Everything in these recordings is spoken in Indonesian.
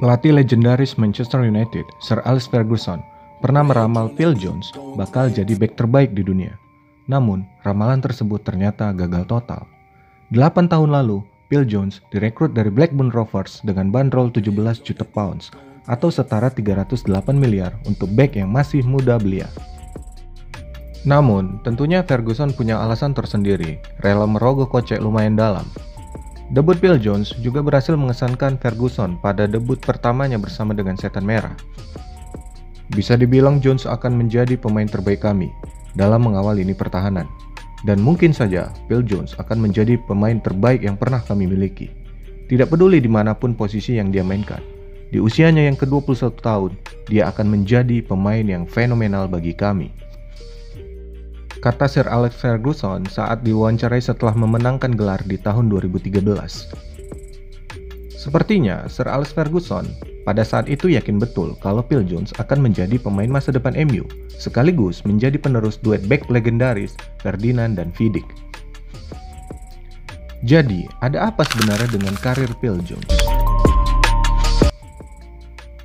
Pelatih legendaris Manchester United, Sir Alex Ferguson, pernah meramal Phil Jones bakal jadi bek terbaik di dunia. Namun, ramalan tersebut ternyata gagal total. 8 tahun lalu, Phil Jones direkrut dari Blackburn Rovers dengan bandrol 17 juta pounds atau setara 308 miliar untuk bek yang masih muda belia. Namun, tentunya Ferguson punya alasan tersendiri, rela merogoh kocek lumayan dalam. Debut Phil Jones juga berhasil mengesankan Ferguson pada debut pertamanya bersama dengan Setan Merah. Bisa dibilang Jones akan menjadi pemain terbaik kami dalam mengawal lini pertahanan. Dan mungkin saja Phil Jones akan menjadi pemain terbaik yang pernah kami miliki. Tidak peduli dimanapun posisi yang dia mainkan. Di usianya yang ke-21 tahun, dia akan menjadi pemain yang fenomenal bagi kami. Kata Sir Alex Ferguson saat diwawancarai setelah memenangkan gelar di tahun 2013. Sepertinya Sir Alex Ferguson pada saat itu yakin betul kalau Phil Jones akan menjadi pemain masa depan MU, sekaligus menjadi penerus duet bek legendaris Ferdinand dan Vidic. Jadi, ada apa sebenarnya dengan karir Phil Jones?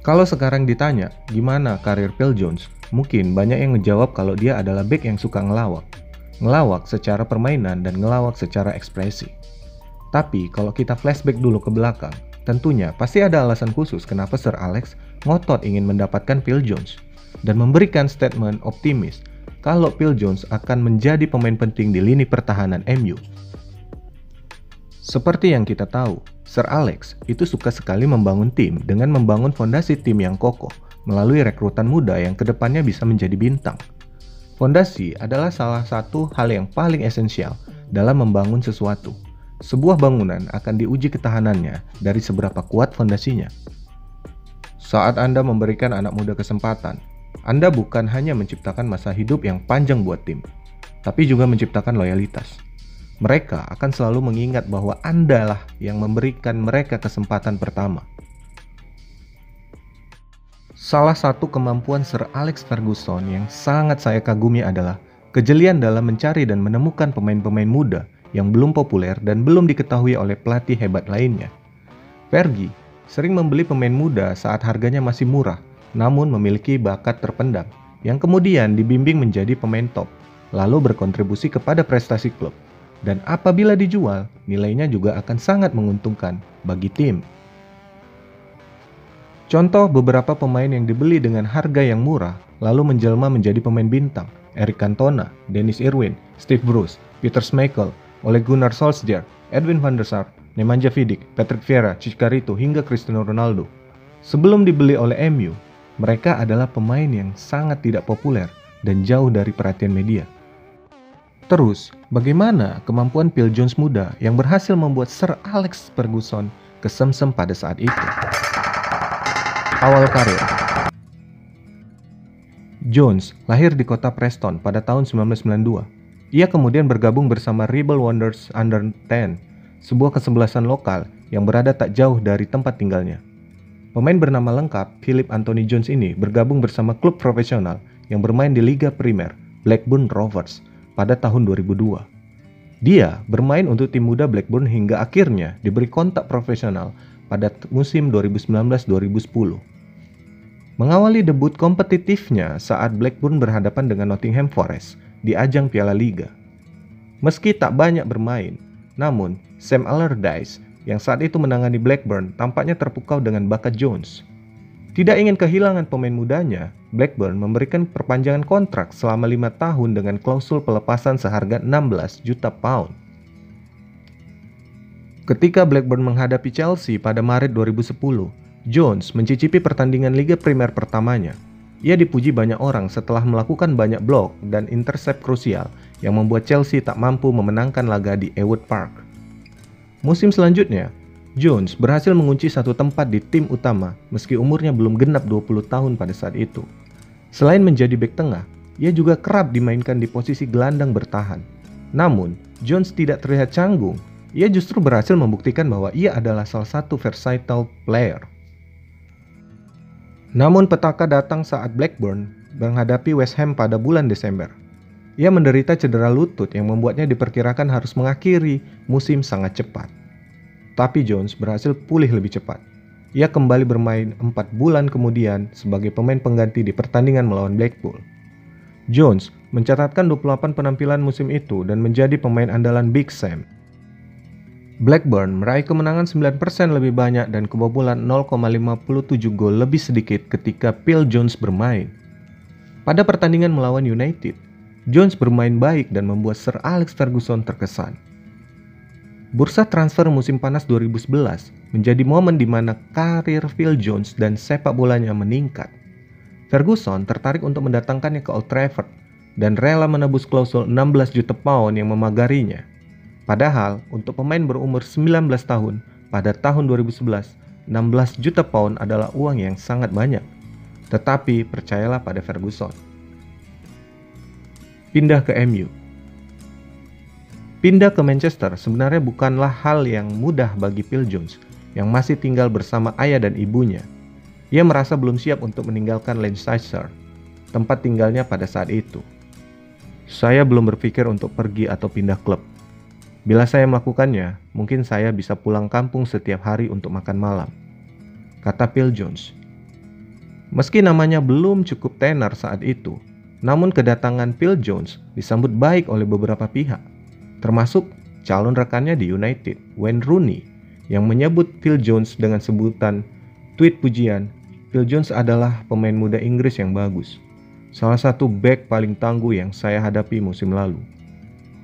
Kalau sekarang ditanya, gimana karir Phil Jones? Mungkin banyak yang ngejawab kalau dia adalah bek yang suka ngelawak. Ngelawak secara permainan dan ngelawak secara ekspresi. Tapi kalau kita flashback dulu ke belakang, tentunya pasti ada alasan khusus kenapa Sir Alex ngotot ingin mendapatkan Phil Jones dan memberikan statement optimis kalau Phil Jones akan menjadi pemain penting di lini pertahanan MU. Seperti yang kita tahu, Sir Alex itu suka sekali membangun tim dengan membangun fondasi tim yang kokoh melalui rekrutan muda yang kedepannya bisa menjadi bintang. Fondasi adalah salah satu hal yang paling esensial dalam membangun sesuatu. Sebuah bangunan akan diuji ketahanannya dari seberapa kuat fondasinya. Saat Anda memberikan anak muda kesempatan, Anda bukan hanya menciptakan masa hidup yang panjang buat tim, tapi juga menciptakan loyalitas. Mereka akan selalu mengingat bahwa Anda lah yang memberikan mereka kesempatan pertama. Salah satu kemampuan Sir Alex Ferguson yang sangat saya kagumi adalah kejelian dalam mencari dan menemukan pemain-pemain muda yang belum populer dan belum diketahui oleh pelatih hebat lainnya. Fergie sering membeli pemain muda saat harganya masih murah, namun memiliki bakat terpendam, yang kemudian dibimbing menjadi pemain top, lalu berkontribusi kepada prestasi klub. Dan apabila dijual, nilainya juga akan sangat menguntungkan bagi tim. Contoh beberapa pemain yang dibeli dengan harga yang murah, lalu menjelma menjadi pemain bintang: Eric Cantona, Dennis Irwin, Steve Bruce, Peter Schmeichel, Ole Gunnar Solskjaer, Edwin van der Sar, Nemanja Vidic, Patrick Vieira, Chicharito, hingga Cristiano Ronaldo. Sebelum dibeli oleh MU, mereka adalah pemain yang sangat tidak populer dan jauh dari perhatian media. Terus, bagaimana kemampuan Phil Jones muda yang berhasil membuat Sir Alex Ferguson kesemsem pada saat itu? Awal karir. Jones lahir di kota Preston pada tahun 1992. Ia kemudian bergabung bersama Ribble Wanderers Under 10, sebuah kesebelasan lokal yang berada tak jauh dari tempat tinggalnya. Pemain bernama lengkap Philip Anthony Jones ini bergabung bersama klub profesional yang bermain di Liga Primer, Blackburn Rovers, pada tahun 2002. Dia bermain untuk tim muda Blackburn hingga akhirnya diberi kontrak profesional pada musim 2019-2010. Mengawali debut kompetitifnya saat Blackburn berhadapan dengan Nottingham Forest di ajang Piala Liga. Meski tak banyak bermain, namun Sam Allardyce yang saat itu menangani Blackburn tampaknya terpukau dengan bakat Jones. Tidak ingin kehilangan pemain mudanya, Blackburn memberikan perpanjangan kontrak selama 5 tahun dengan klausul pelepasan seharga 16 juta pound. Ketika Blackburn menghadapi Chelsea pada Maret 2010, Jones mencicipi pertandingan Liga Primer pertamanya. Ia dipuji banyak orang setelah melakukan banyak blok dan intercept krusial yang membuat Chelsea tak mampu memenangkan laga di Ewood Park. Musim selanjutnya, Jones berhasil mengunci satu tempat di tim utama meski umurnya belum genap 20 tahun pada saat itu. Selain menjadi bek tengah, ia juga kerap dimainkan di posisi gelandang bertahan. Namun, Jones tidak terlihat canggung. Ia justru berhasil membuktikan bahwa ia adalah salah satu versatile player. Namun petaka datang saat Blackburn menghadapi West Ham pada bulan Desember. Ia menderita cedera lutut yang membuatnya diperkirakan harus mengakhiri musim sangat cepat. Tapi Jones berhasil pulih lebih cepat. Ia kembali bermain 4 bulan kemudian sebagai pemain pengganti di pertandingan melawan Blackpool. Jones mencatatkan 28 penampilan musim itu dan menjadi pemain andalan Big Sam. Blackburn meraih kemenangan 9% lebih banyak dan kebobolan 0,57 gol lebih sedikit ketika Phil Jones bermain. Pada pertandingan melawan United, Jones bermain baik dan membuat Sir Alex Ferguson terkesan. Bursa transfer musim panas 2011 menjadi momen di mana karir Phil Jones dan sepak bolanya meningkat. Ferguson tertarik untuk mendatangkannya ke Old Trafford dan rela menebus klausul 16 juta pound yang memagarinya. Padahal untuk pemain berumur 19 tahun pada tahun 2011, 16 juta pound adalah uang yang sangat banyak. Tetapi percayalah pada Ferguson. Pindah ke MU. Pindah ke Manchester sebenarnya bukanlah hal yang mudah bagi Phil Jones yang masih tinggal bersama ayah dan ibunya. Ia merasa belum siap untuk meninggalkan Lancashire, tempat tinggalnya pada saat itu. Saya belum berpikir untuk pergi atau pindah klub. Bila saya melakukannya, mungkin saya bisa pulang kampung setiap hari untuk makan malam, kata Phil Jones. Meski namanya belum cukup tenar saat itu, namun kedatangan Phil Jones disambut baik oleh beberapa pihak, termasuk calon rekannya di United, Wayne Rooney, yang menyebut Phil Jones dengan sebutan tweet pujian, "Phil Jones adalah pemain muda Inggris yang bagus. Salah satu bek paling tangguh yang saya hadapi musim lalu.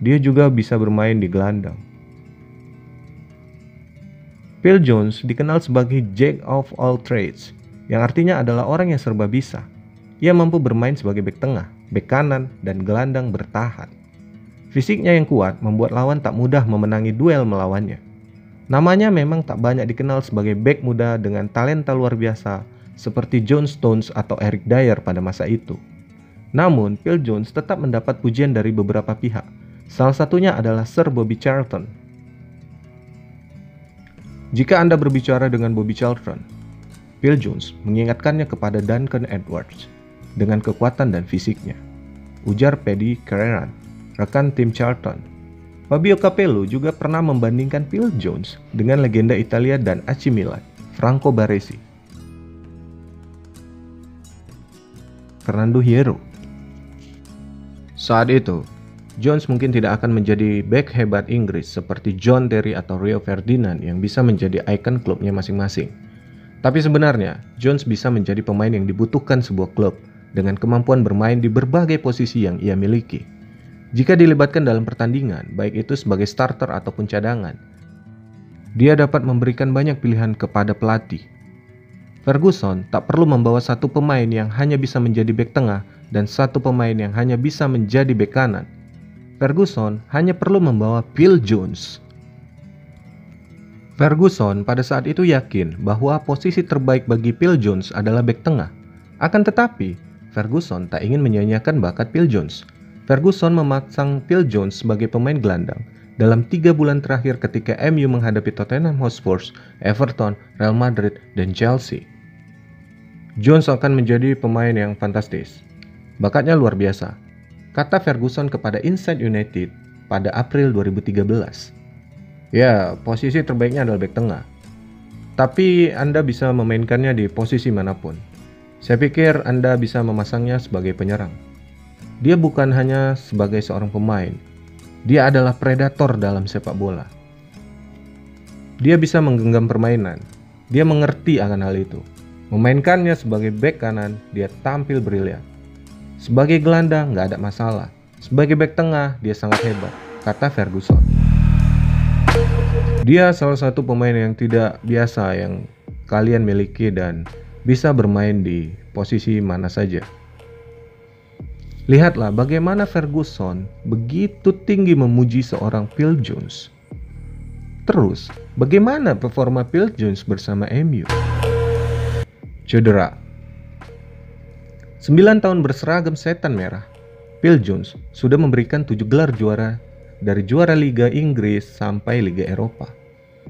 Dia juga bisa bermain di gelandang." Phil Jones dikenal sebagai Jack of all trades, yang artinya adalah orang yang serba bisa. Ia mampu bermain sebagai bek tengah, bek kanan, dan gelandang bertahan. Fisiknya yang kuat membuat lawan tak mudah memenangi duel melawannya. Namanya memang tak banyak dikenal sebagai bek muda dengan talenta luar biasa seperti John Stones atau Eric Dyer pada masa itu. Namun, Phil Jones tetap mendapat pujian dari beberapa pihak. Salah satunya adalah Sir Bobby Charlton. Jika Anda berbicara dengan Bobby Charlton, Phil Jones mengingatkannya kepada Duncan Edwards dengan kekuatan dan fisiknya, ujar Paddy Carreran, rekan tim Charlton. Fabio Capello juga pernah membandingkan Phil Jones dengan legenda Italia dan AC Milan, Franco Baresi. Fernando Hierro. Saat itu, Jones mungkin tidak akan menjadi bek hebat Inggris seperti John Terry atau Rio Ferdinand yang bisa menjadi ikon klubnya masing-masing. Tapi sebenarnya, Jones bisa menjadi pemain yang dibutuhkan sebuah klub dengan kemampuan bermain di berbagai posisi yang ia miliki. Jika dilibatkan dalam pertandingan, baik itu sebagai starter ataupun cadangan, dia dapat memberikan banyak pilihan kepada pelatih. Ferguson tak perlu membawa satu pemain yang hanya bisa menjadi bek tengah dan satu pemain yang hanya bisa menjadi bek kanan. Ferguson hanya perlu membawa Phil Jones. Ferguson pada saat itu yakin bahwa posisi terbaik bagi Phil Jones adalah bek tengah. Akan tetapi, Ferguson tak ingin menyanyiakan bakat Phil Jones. Ferguson memasang Phil Jones sebagai pemain gelandang dalam 3 bulan terakhir ketika MU menghadapi Tottenham Hotspur, Everton, Real Madrid, dan Chelsea. Jones akan menjadi pemain yang fantastis. Bakatnya luar biasa, kata Ferguson kepada Inside United pada April 2013. Ya, posisi terbaiknya adalah bek tengah. Tapi Anda bisa memainkannya di posisi manapun. Saya pikir Anda bisa memasangnya sebagai penyerang. Dia bukan hanya sebagai seorang pemain, dia adalah predator dalam sepak bola. Dia bisa menggenggam permainan, dia mengerti akan hal itu. Memainkannya sebagai bek kanan, dia tampil brilian. Sebagai gelandang, nggak ada masalah. Sebagai bek tengah, dia sangat hebat, kata Ferguson. Dia salah satu pemain yang tidak biasa yang kalian miliki dan bisa bermain di posisi mana saja. Lihatlah bagaimana Ferguson begitu tinggi memuji seorang Phil Jones. Terus, bagaimana performa Phil Jones bersama MU? Cedera. 9 tahun berseragam setan merah, Phil Jones sudah memberikan 7 gelar juara dari juara Liga Inggris sampai Liga Eropa.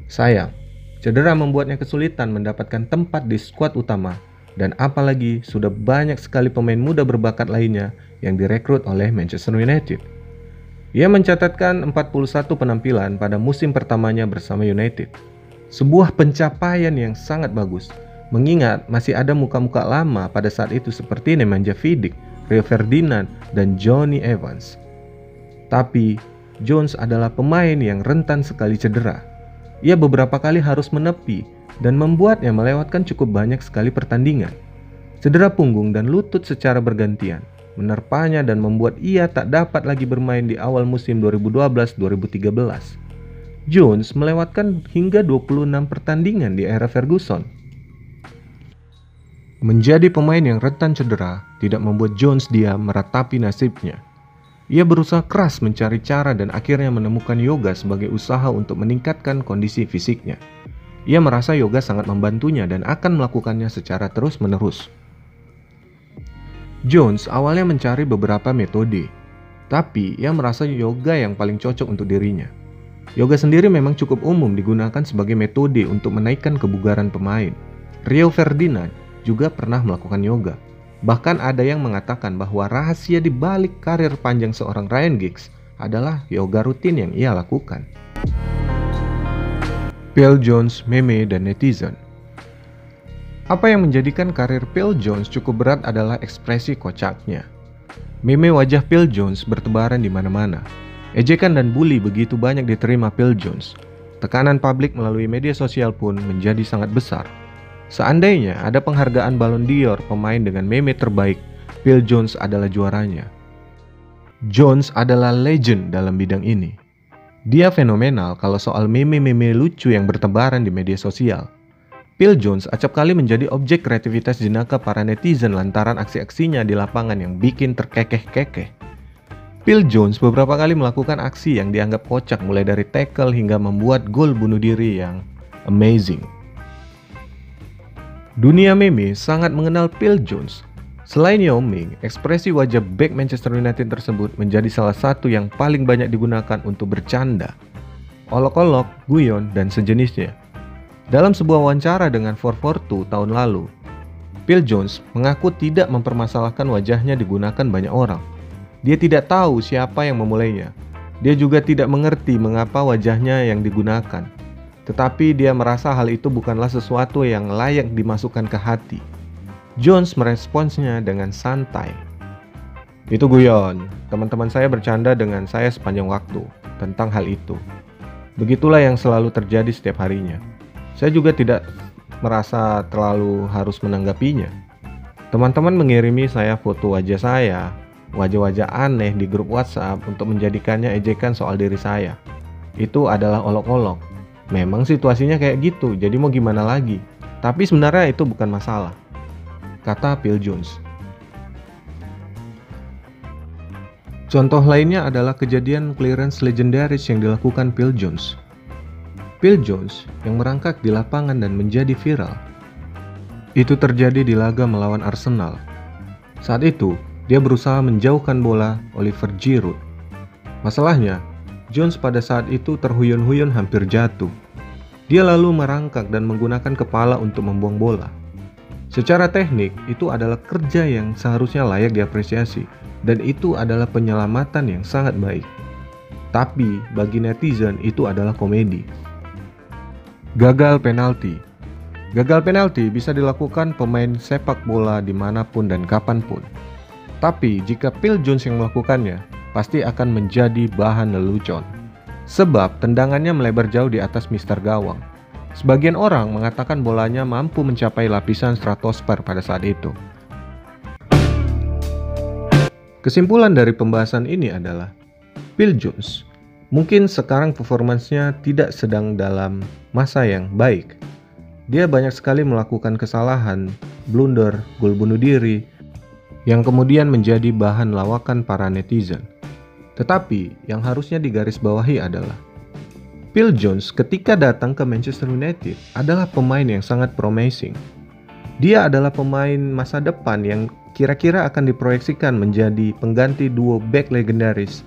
Sayang, cedera membuatnya kesulitan mendapatkan tempat di skuad utama. Dan apalagi sudah banyak sekali pemain muda berbakat lainnya yang direkrut oleh Manchester United. Ia mencatatkan 41 penampilan pada musim pertamanya bersama United. Sebuah pencapaian yang sangat bagus, mengingat masih ada muka-muka lama pada saat itu seperti Nemanja Vidic, Rio Ferdinand, dan Johnny Evans. Tapi, Jones adalah pemain yang rentan sekali cedera. Ia beberapa kali harus menepi dan membuatnya melewatkan cukup banyak sekali pertandingan. Cedera punggung dan lutut secara bergantian menerpanya dan membuat ia tak dapat lagi bermain di awal musim 2012-2013. Jones melewatkan hingga 26 pertandingan di era Ferguson. Menjadi pemain yang rentan cedera tidak membuat Jones diam meratapi nasibnya. Ia berusaha keras mencari cara dan akhirnya menemukan yoga sebagai usaha untuk meningkatkan kondisi fisiknya. Ia merasa yoga sangat membantunya dan akan melakukannya secara terus-menerus. Jones awalnya mencari beberapa metode, tapi ia merasa yoga yang paling cocok untuk dirinya. Yoga sendiri memang cukup umum digunakan sebagai metode untuk menaikkan kebugaran pemain. Rio Ferdinand juga pernah melakukan yoga. Bahkan ada yang mengatakan bahwa rahasia di balik karir panjang seorang Ryan Giggs adalah yoga rutin yang ia lakukan. Phil Jones, meme, dan netizen. Apa yang menjadikan karir Phil Jones cukup berat adalah ekspresi kocaknya. Meme wajah Phil Jones bertebaran di mana-mana. Ejekan dan bully begitu banyak diterima Phil Jones. Tekanan publik melalui media sosial pun menjadi sangat besar. Seandainya ada penghargaan Ballon d'Or pemain dengan meme terbaik, Phil Jones adalah juaranya. Jones adalah legend dalam bidang ini. Dia fenomenal kalau soal meme-meme lucu yang bertebaran di media sosial. Phil Jones acap kali menjadi objek kreativitas jenaka para netizen lantaran aksi-aksinya di lapangan yang bikin terkekeh-kekeh. Phil Jones beberapa kali melakukan aksi yang dianggap kocak mulai dari tackle hingga membuat gol bunuh diri yang amazing. Dunia meme sangat mengenal Phil Jones. Selain Yao Ming, ekspresi wajah bek Manchester United tersebut menjadi salah satu yang paling banyak digunakan untuk bercanda, olok-olok, guyon, dan sejenisnya. Dalam sebuah wawancara dengan 442 tahun lalu, Phil Jones mengaku tidak mempermasalahkan wajahnya digunakan banyak orang. Dia tidak tahu siapa yang memulainya. Dia juga tidak mengerti mengapa wajahnya yang digunakan. Tetapi dia merasa hal itu bukanlah sesuatu yang layak dimasukkan ke hati. Jones meresponsnya dengan santai. Itu guyon, teman-teman saya bercanda dengan saya sepanjang waktu tentang hal itu. Begitulah yang selalu terjadi setiap harinya. Saya juga tidak merasa terlalu harus menanggapinya. Teman-teman mengirimi saya foto wajah saya, wajah-wajah aneh di grup WhatsApp untuk menjadikannya ejekan soal diri saya. Itu adalah olok-olok. Memang situasinya kayak gitu, jadi mau gimana lagi. Tapi sebenarnya itu bukan masalah, kata Phil Jones. Contoh lainnya adalah kejadian clearance legendaris yang dilakukan Phil Jones. Phil Jones yang merangkak di lapangan dan menjadi viral. Itu terjadi di laga melawan Arsenal. Saat itu, dia berusaha menjauhkan bola Oliver Giroud. Masalahnya, Jones pada saat itu terhuyun-huyun hampir jatuh. Dia lalu merangkak dan menggunakan kepala untuk membuang bola. Secara teknik, itu adalah kerja yang seharusnya layak diapresiasi, dan itu adalah penyelamatan yang sangat baik. Tapi, bagi netizen itu adalah komedi. Gagal penalti. Gagal penalti bisa dilakukan pemain sepak bola dimanapun dan kapanpun. Tapi jika Phil Jones yang melakukannya, pasti akan menjadi bahan lelucon. Sebab tendangannya melebar jauh di atas mister gawang. Sebagian orang mengatakan bolanya mampu mencapai lapisan stratosfer pada saat itu. Kesimpulan dari pembahasan ini adalah Phil Jones mungkin sekarang performansnya tidak sedang dalam masa yang baik. Dia banyak sekali melakukan kesalahan, blunder, gol bunuh diri, yang kemudian menjadi bahan lawakan para netizen. Tetapi yang harusnya digarisbawahi adalah Phil Jones ketika datang ke Manchester United adalah pemain yang sangat promising. Dia adalah pemain masa depan yang kira-kira akan diproyeksikan menjadi pengganti duo back legendaris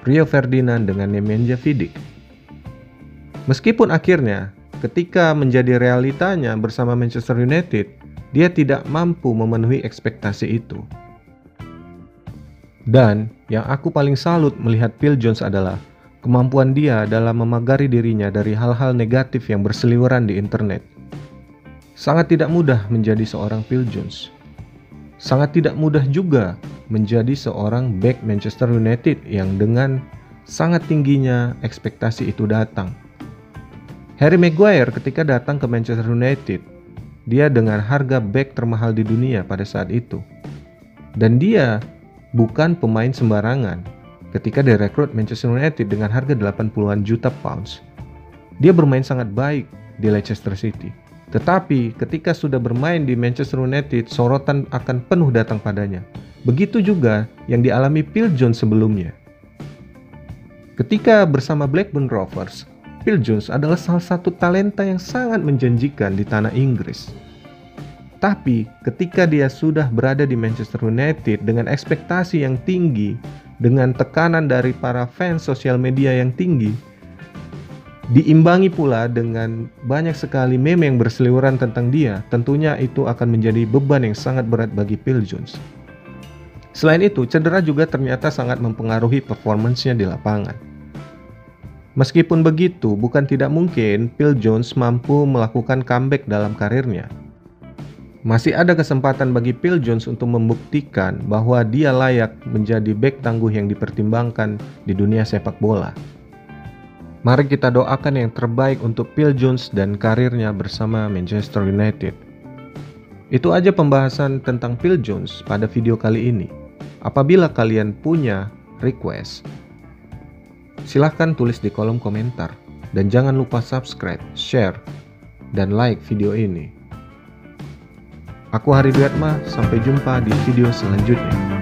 Rio Ferdinand dengan Nemanja Vidic. Meskipun akhirnya ketika menjadi realitanya bersama Manchester United, dia tidak mampu memenuhi ekspektasi itu. Dan yang aku paling salut melihat Phil Jones adalah kemampuan dia dalam memagari dirinya dari hal-hal negatif yang berseliweran di internet. Sangat tidak mudah menjadi seorang Phil Jones. Sangat tidak mudah juga menjadi seorang bek Manchester United yang dengan sangat tingginya ekspektasi itu datang. Harry Maguire ketika datang ke Manchester United, dia dengan harga bek termahal di dunia pada saat itu. Dan dia bukan pemain sembarangan. Ketika direkrut Manchester United dengan harga 80-an juta pounds, dia bermain sangat baik di Leicester City. Tetapi ketika sudah bermain di Manchester United, sorotan akan penuh datang padanya. Begitu juga yang dialami Phil Jones sebelumnya. Ketika bersama Blackburn Rovers, Phil Jones adalah salah satu talenta yang sangat menjanjikan di tanah Inggris. Tapi ketika dia sudah berada di Manchester United dengan ekspektasi yang tinggi, dengan tekanan dari para fans sosial media yang tinggi, diimbangi pula dengan banyak sekali meme yang berseliweran tentang dia, tentunya itu akan menjadi beban yang sangat berat bagi Phil Jones. Selain itu, cedera juga ternyata sangat mempengaruhi performance-nya di lapangan. Meskipun begitu, bukan tidak mungkin Phil Jones mampu melakukan comeback dalam karirnya. Masih ada kesempatan bagi Phil Jones untuk membuktikan bahwa dia layak menjadi bek tangguh yang dipertimbangkan di dunia sepak bola. Mari kita doakan yang terbaik untuk Phil Jones dan karirnya bersama Manchester United. Itu aja pembahasan tentang Phil Jones pada video kali ini. Apabila kalian punya request, silahkan tulis di kolom komentar. Dan jangan lupa subscribe, share, dan like video ini. Aku Hari Dwi Atma, sampai jumpa di video selanjutnya.